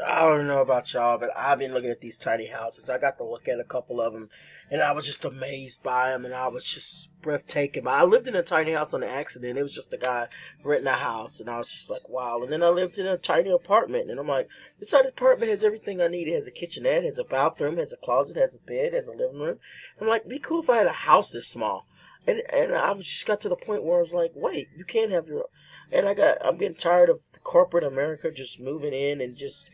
I don't know about y'all, but I've been looking at these tiny houses. I got to look at a couple of them, and I was just amazed by them, and I was just breathtaking. But I lived in a tiny house on an accident. It was just a guy renting a house, and I was just like, wow. And then I lived in a tiny apartment, and I'm like, this tiny apartment has everything I need. It has a kitchenette, has a bathroom, has a closet, has a bed, has a living room. I'm like, it'd be cool if I had a house this small. And I just got to the point where I was like, wait, you can't have your. And I'm getting tired of corporate America just moving in and just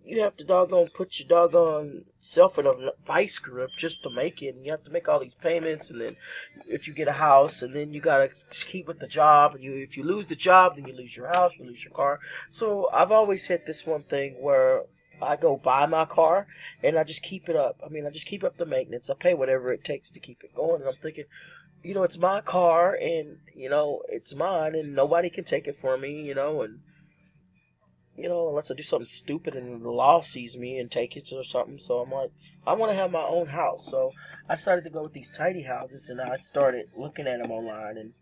you have to doggone put your doggone self in a vice grip just to make it, and you have to make all these payments, and then if you get a house, and then you gotta keep with the job, and if you lose the job, then you lose your house, you lose your car. So I've always had this one thing where I go buy my car and I just keep it up. I mean, I just keep up the maintenance. I pay whatever it takes to keep it going, and I'm thinking, it's my car, and it's mine, and nobody can take it for me, and unless I do something stupid and the law sees me and take it or something. So I'm like, I want to have my own house. So I started to go with these tiny houses, and I started looking at them online. And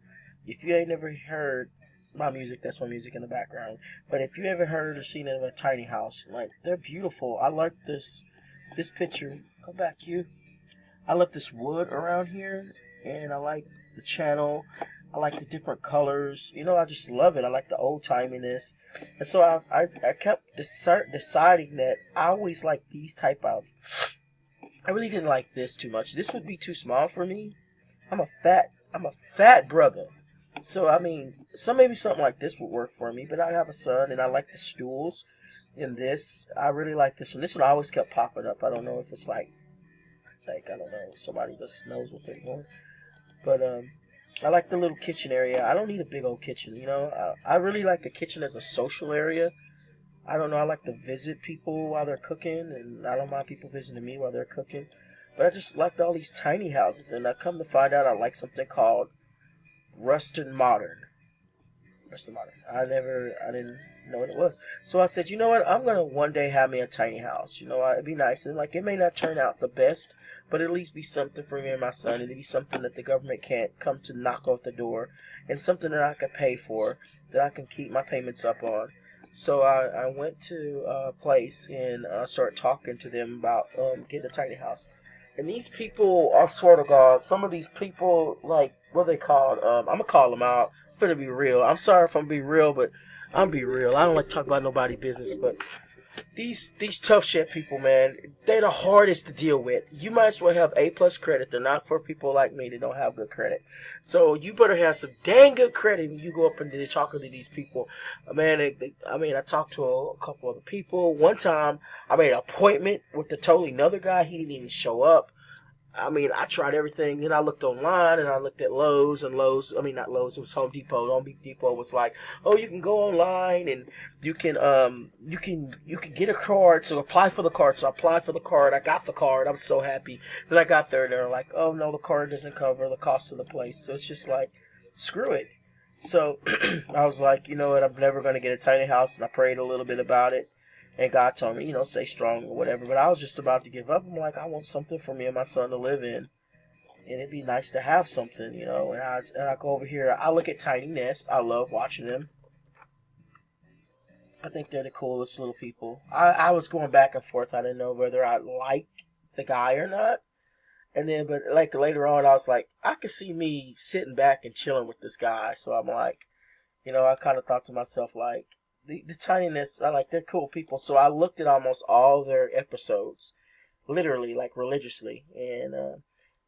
if you ain't never heard my music, that's my music in the background. But if you ever heard or seen a tiny house, like, they're beautiful. I like this picture. Come back, you. I left this wood around here, and I like the channel. I like the different colors. I just love it. I like the old timiness. And so I kept deciding that I always like these type of. I really didn't like this too much. This would be too small for me. I'm a fat brother. So I mean, maybe something like this would work for me. But I have a son, and I like the stools. In this, I really like this one. This one always kept popping up. I don't know if it's like I don't know. Somebody just knows what they're doing. But I like the little kitchen area. I don't need a big old kitchen, I really like the kitchen as a social area. I don't know. I like to visit people while they're cooking, and I don't mind people visiting me while they're cooking. But I just liked all these tiny houses, and I come to find out I like something called Ruston Modern. Ruston Modern. I didn't know what it was. So I said, you know what? I'm gonna one day have me a tiny house. It'd be nice, and like it may not turn out the best, but at least be something for me and my son. It'd be something that the government can't come to knock off the door, and something that I can pay for, that I can keep my payments up on. So I went to a place and started talking to them about getting a tiny house. And these people, I swear to God, some of these people, like, what are they called? I'm going to call them out. I'm finna be real. I'm sorry if I'm being real, but I'm be real. I don't like to talk about nobody business, but these tough shit people, man, they're the hardest to deal with. You might as well have A+ credit. They're not for people like me that don't have good credit. So you better have some dang good credit when you go up and talking to these people. Man, I talked to a couple other people. One time, I made an appointment with the totally another guy. He didn't even show up. I tried everything. Then I looked online and I looked at Lowe's, and not Lowe's, it was Home Depot. Home Depot was like, oh, you can go online and you can get a card. So apply for the card. So I applied for the card. I got the card. I was so happy. Then I got there and they're like, oh no, the card doesn't cover the cost of the place. So it's just like, screw it. So I was like, you know what, I'm never going to get a tiny house, and I prayed a little bit about it. And God told me, stay strong or whatever. But I was just about to give up. I'm like, I want something for me and my son to live in. And it'd be nice to have something, And I go over here. I look at tiny nests. I love watching them. I think they're the coolest little people. I was going back and forth. I didn't know whether I like the guy or not. And then, but like later on, I was like, I could see me sitting back and chilling with this guy. So I'm like, I kind of thought to myself, like, the tininess, they're cool people. So I looked at almost all their episodes, literally, like religiously. And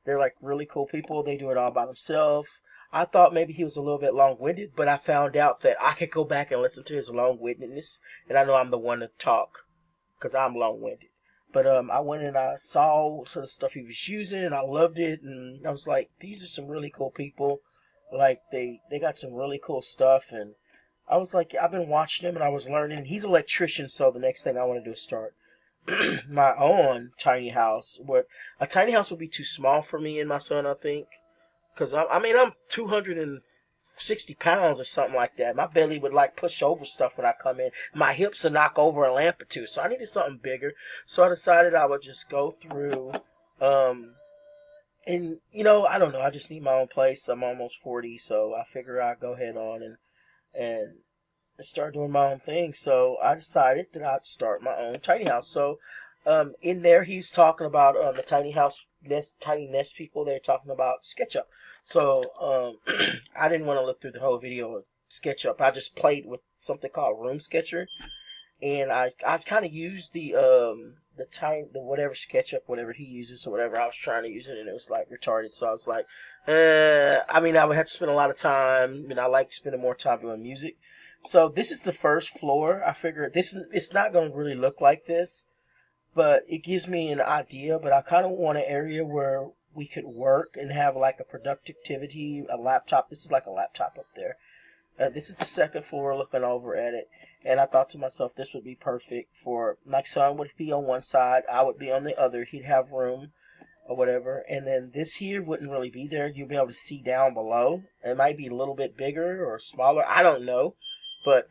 they're like really cool people. They do it all by themselves. I thought maybe he was a little bit long-winded, but I found out that I could go back and listen to his long-windedness. And I know I'm the one to talk because I'm long-winded. But I went and I saw the stuff he was using, and I loved it. And I was like, these are some really cool people. Like, they got some really cool stuff. And I was like, I've been watching him and I was learning. He's an electrician, so the next thing I want to do is start my own tiny house. But a tiny house would be too small for me and my son, I think. Because, I'm 260 pounds or something like that. My belly would, like, push over stuff when I come in. My hips would knock over a lamp or two. So I needed something bigger. So I decided I would just go through, and, I don't know. I just need my own place. I'm almost 40, so I figure I'll go ahead on and and start doing my own thing. So I decided that I'd start my own tiny house. So in there, he's talking about the tiny house nest, tiny nest people. They're talking about SketchUp. So I didn't want to look through the whole video of SketchUp. I just played with something called Room Sketcher, and I kind of used the whatever SketchUp, whatever he uses or whatever I was trying to use it, and it was like retarded. So I was like, I mean, I would have to spend a lot of time, and I like spending more time doing music. So this is the first floor. I figured it's not going to really look like this, but it gives me an idea. But I kind of want an area where we could work and have like a productivity, a laptop. This is like a laptop up there. This is the second floor looking over at it. And I thought to myself, this would be perfect for my son would be on one side, I would be on the other. He'd have room or whatever. And then this here wouldn't really be there. You'll be able to see down below. It might be a little bit bigger or smaller. I don't know. But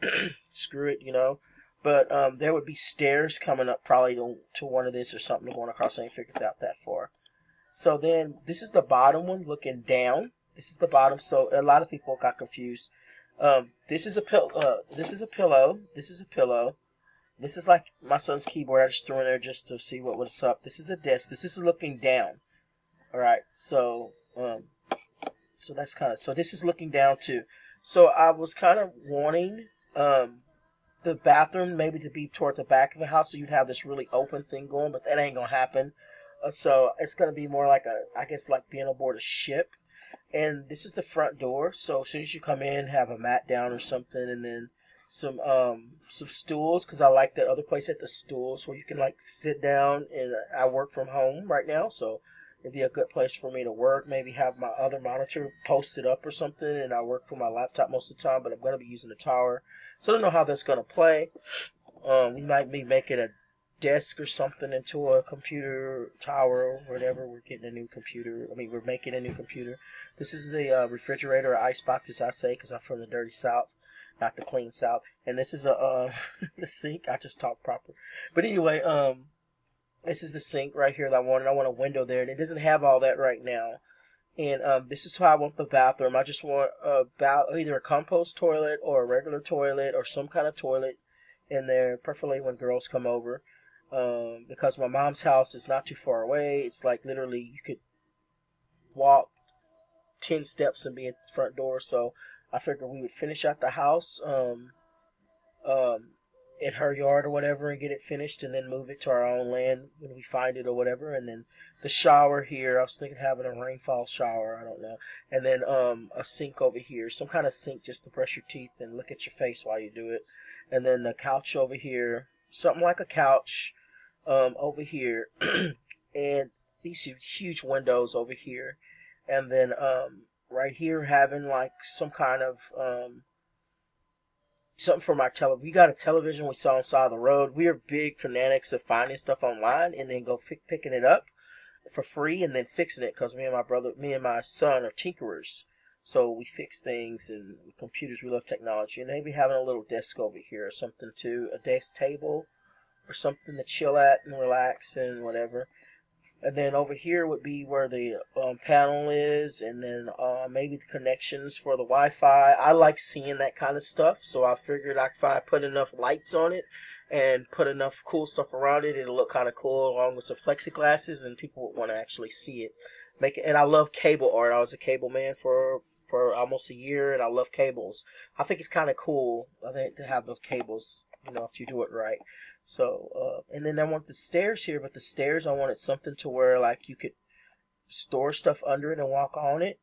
screw it, you know. But there would be stairs coming up probably to one of this or something going across. I ain't figured out that far. So then this is the bottom one looking down. This is the bottom. So a lot of people got confused. This is a This is a pillow. This is a pillow. This is like my son's keyboard. I just threw in there just to see what was up. This is a desk. This is looking down. All right. So that's kind of so. This is looking down too. So I was kind of wanting the bathroom maybe to be toward the back of the house, so you'd have this really open thing going, but that ain't gonna happen. So it's gonna be more like I guess like being aboard a ship. And this is the front door. So as soon as you come in, have a mat down or something, and then some stools, because I like that other place at the stools where you can like sit down. And I work from home right now, so it'd be a good place for me to work. Maybe have my other monitor posted up or something, and I work from my laptop most of the time. But I'm gonna be using the tower, so I don't know how that's gonna play. We might be making a desk or something into a computer tower or whatever. We're getting a new computer. I mean, we're making a new computer. This is the refrigerator or ice box, as I say, because I'm from the dirty South, not the clean South. And this is a the sink. I just talk proper. But anyway, this is the sink right here that I wanted. I want a window there, and it doesn't have all that right now. And this is how I want the bathroom. I just want either a compost toilet or a regular toilet or some kind of toilet in there, preferably when girls come over. Because my mom's house is not too far away. It's like literally you could walk 10 steps and be at the front door. So I figured we would finish out the house at her yard or whatever and get it finished and then move it to our own land when we find it or whatever. And then the shower here, I was thinking of having a rainfall shower, I don't know. And then a sink over here, some kind of sink just to brush your teeth and look at your face while you do it. And then the couch over here, something like a couch over here. And these huge windows over here. And then right here having like some kind of something for my television. We got a television we saw on the side of the road. We are big fanatics of finding stuff online and then go picking it up for free and then fixing it, because me and my son are tinkerers. So we fix things and computers. We love technology. And maybe having a little desk over here or something too, a desk table or something to chill at and relax and whatever. And then over here would be where the panel is, and then maybe the connections for the Wi-Fi. I like seeing that kind of stuff, so I figured if I put enough lights on it and put enough cool stuff around it, it'll look kind of cool, along with some plexiglasses, and people would want to actually see it. And I love cable art. I was a cable man for almost a year, and I love cables. I think it's kind of cool, I think, to have those cables, if you do it right. So, and then I want the stairs here, but the stairs I wanted something to where like you could store stuff under it and walk on it.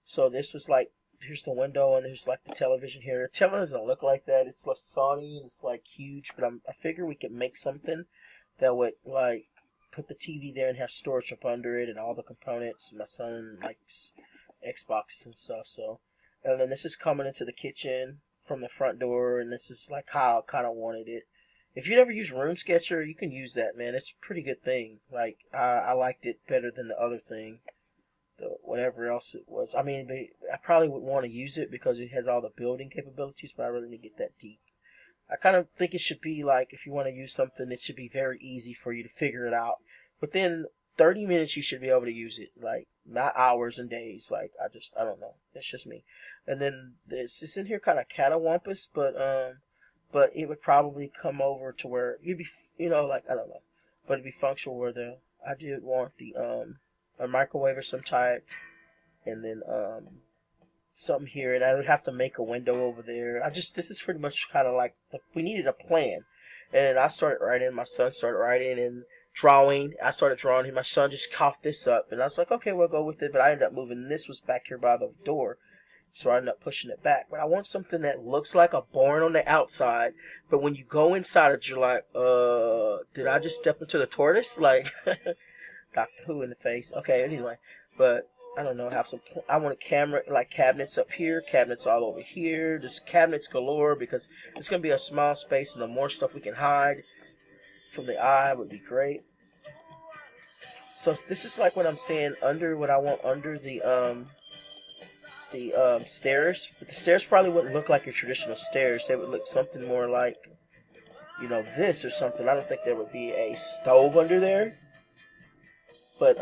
So this was like, here's the window and there's like the television here. The television doesn't look like that. It's like Sony and it's like huge, but I figure we could make something that would like put the TV there and have storage up under it and all the components. My son likes Xboxes and stuff, so. And then this is coming into the kitchen from the front door, and this is like how I kind of wanted it. If you never use Room Sketcher, you can use that, man. It's a pretty good thing. Like, I liked it better than the other thing, whatever else it was. I mean, I probably would want to use it because it has all the building capabilities, but I really didn't get that deep. I kind of think it should be like, if you want to use something, it should be very easy for you to figure it out. Within 30 minutes, you should be able to use it. Like, not hours and days. Like, I don't know. That's just me. and then it's in here kind of catawampus, but it would probably come over to where you'd be, like I don't know, but it'd be functional where I did want the a microwave of some type, and then something here, and I would have to make a window over there. This is pretty much kind of like we needed a plan, and I started writing. My son started writing and drawing. I started drawing, and my son just coughed this up, and I was like, okay, we'll go with it. But I ended up moving. This was back here by the door, so I ended up pushing it back. But I want something that looks like a barn on the outside, but when you go inside it, you're like, did I just step into the tortoise? Like, Doctor Who in the face. Okay, anyway, but I don't know, I want a camera, like cabinets up here, cabinets all over here, just cabinets galore, because it's going to be a small space, and the more stuff we can hide from the eye would be great. So this is like what I'm saying, what I want under the stairs, but the stairs probably wouldn't look like your traditional stairs. They would look something more like, this or something. I don't think there would be a stove under there, but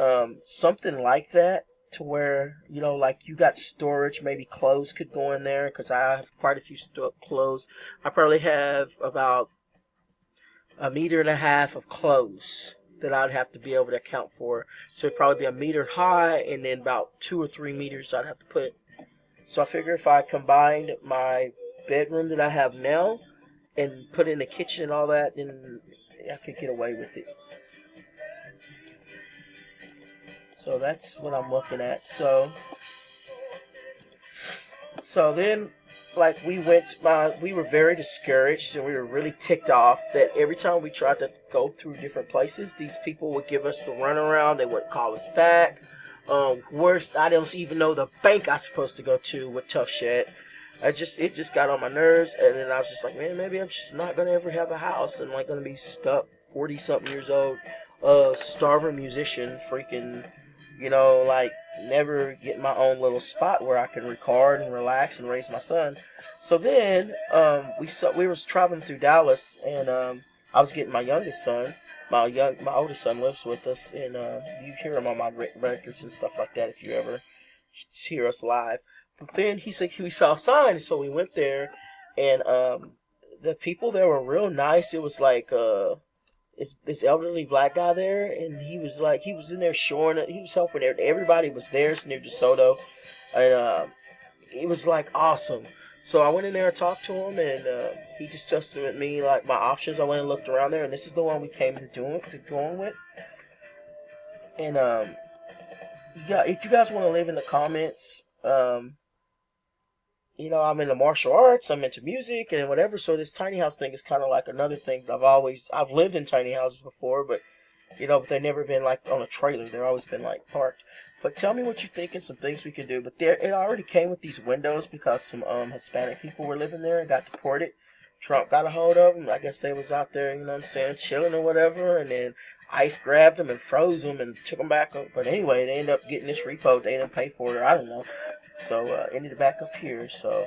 something like that, to where, like you got storage, maybe clothes could go in there, because I have quite a few clothes. I probably have about 1.5 meters of clothes that I'd have to be able to account for. So it'd probably be 1 meter high, and then about 2 or 3 meters I'd have to put. So I figure if I combined my bedroom that I have now and put in the kitchen and all that, then I could get away with it. So that's what I'm looking at. So then, like, we were very discouraged, and we were really ticked off that every time we tried to go through different places, these people would give us the runaround. They wouldn't call us back. Worst, I don't even know the bank I'm supposed to go to with tough shit. It just got on my nerves, and then I was just like, man, maybe I'm just not gonna ever have a house, and like gonna be stuck, 40-something years old, starving musician, freaking, like never get my own little spot where I can record and relax and raise my son. So then we was traveling through Dallas, and I was getting my youngest son. My oldest son lives with us, and you hear him on my records and stuff like that if you ever hear us live. But then he said we saw signs, so we went there, and the people there were real nice. It was like this elderly black guy there, and he was in there showing it. He was helping everybody was there. It's near DeSoto, and it was like awesome. So I went in there and talked to him, and he discussed with me like my options. I went and looked around there, and this is the one we came to going with. And yeah, if you guys want to leave in the comments, I'm into martial arts, I'm into music and whatever, so this tiny house thing is kind of like another thing that I've lived in tiny houses before, but, but they've never been like on a trailer, they've always been like parked. But tell me what you think and some things we can do. But it already came with these windows because some Hispanic people were living there and got deported. Trump got a hold of them. I guess they was out there, chilling or whatever, and then ICE grabbed them and froze them and took them back up. But anyway, they ended up getting this repo. They didn't pay for it, or I don't know. So ended back up here. So,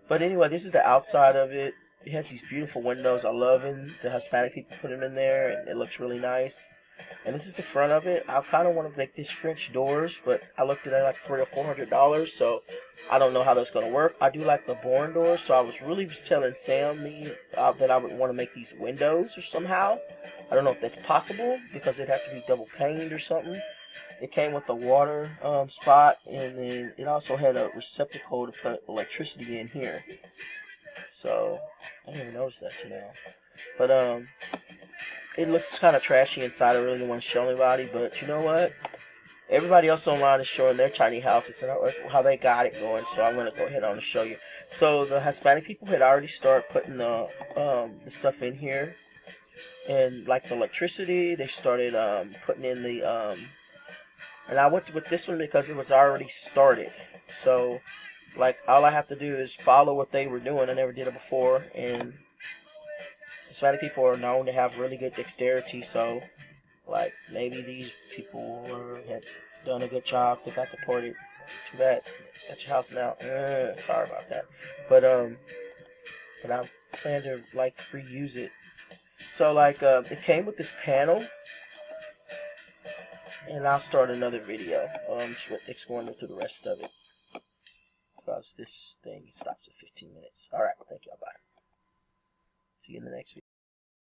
but anyway, this is the outside of it. It has these beautiful windows. I love them. The Hispanic people put them in there, and it looks really nice. And this is the front of it. I kind of want to make these French doors, but I looked at it like $300 or $400, so I don't know how that's going to work. I do like the barn doors, so I was telling Sam that I would want to make these windows or somehow. I don't know if that's possible because it'd have to be double paned or something. It came with the water spot, and then it also had a receptacle to put electricity in here. So I didn't even notice that till now. But it looks kind of trashy inside. I really don't want to show anybody, but you know what? Everybody else online is showing their tiny houses and how they got it going, so I'm going to go ahead on and show you. So the Hispanic people had already started putting the stuff in here, and like the electricity, they started putting in the and I went with this one because it was already started. So like all I have to do is follow what they were doing. I never did it before, and Hispanic people are known to have really good dexterity, so like maybe these people had done a good job. They got deported. Too bad. Got your house now. Sorry about that. But I plan to like reuse it. So like it came with this panel, and I'll start another video. Just exploring through the rest of it. because this thing stops at 15 minutes. All right, thank y'all. Bye. See you in the next video.